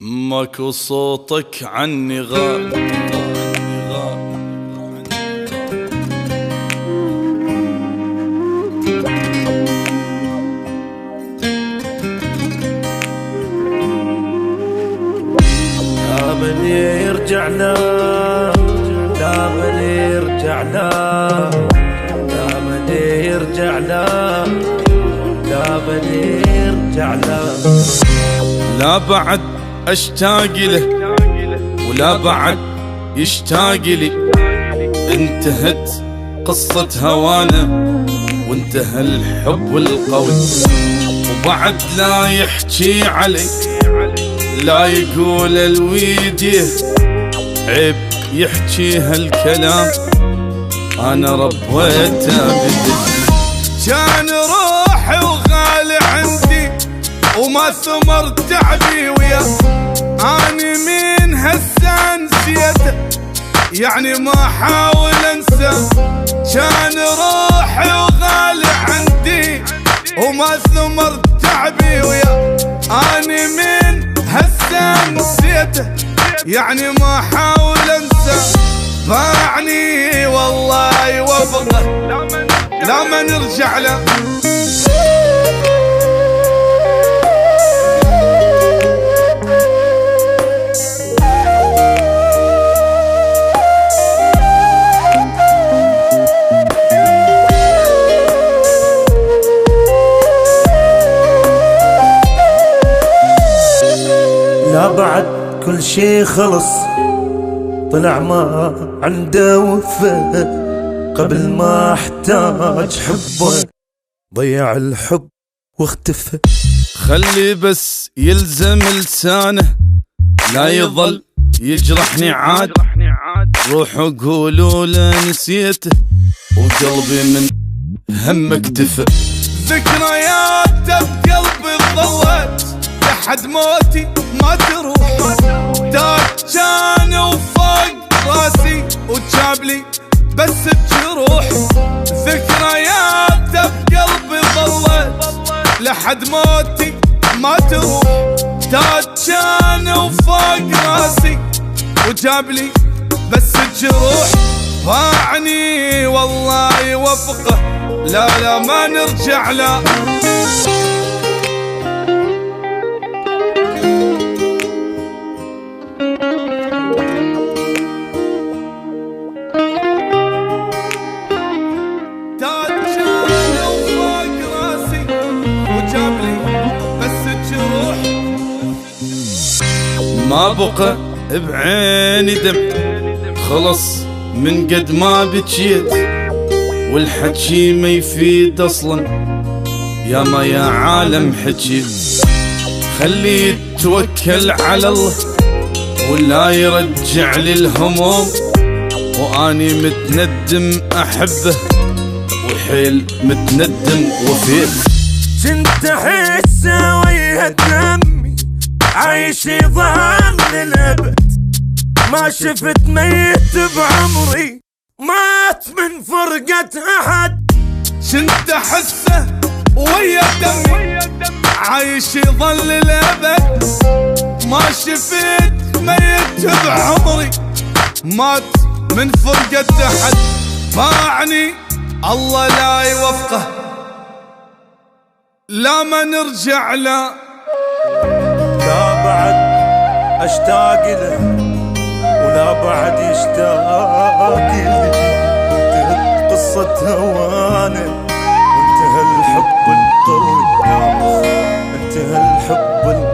ماكو صوتك عني غاب. لا من يرجع لا، لا من يرجع لا، لا من يرجع لا، لا من يرجع لا. لا بعد اشتاق له ولا بعد يشتاق لي، انتهت قصة هوانا وانتهى الحب القوي، وبعد لا يحكي علي لا يقول الويديه، عيب يحكي هالكلام انا ربيته بدي. كان روحي وغالي عندي وما ثمر تعبي وياه، اني من هسه نسيته يعني ما حاول انسى. كان روحي وغالي عندي وما ثمر تعبي وياه، اني من هسه نسيته يعني ما حاول انسى. باعني والله وابغى لا ما نرجع له. لا بعد كل شي خلص، طلع ما عنده وفاء، قبل ما احتاج حبه ضيع الحب واختفى. خلي بس يلزم لسانه لا يظل يجرحني عاد، روحوا قولوا له نسيته وقلبي من هم اكتفى. ذكرياته بقلبي ظلت لحد موتي ما تروح، تاج كان وفوق راسي وجابلي بس بجروح. ذكرياته بقلبي ظلت لحد موتي ما تروح، تاج كان وفوق راسي وجابلي بس بجروح. باعني والله وفقه لا لا ما نرجع له. ما بقى بعيني دم خلص من قد ما بكيت، والحكي ما يفيد اصلا يا ما يا عالم حكيت. خليه يتوكل على الله ولا يرجع لي الهموم، واني متندم احبه وحيل متندم وفيت. كنت احس ويا دمي عايش يظهر للابد، ما شفت ميت بعمري مات من فرقة احد. كنت احسه ويا دمي عايش يظل للابد، ما شفت ميت بعمري مات من فرقة احد. باعني الله لا يوفقه لا ما نرجع له. لا بعد اشتاق له ولا بعد يشتاق لي، انتهت قصة هوانا وانتهى الحب القوي، انتهى الحب القوي.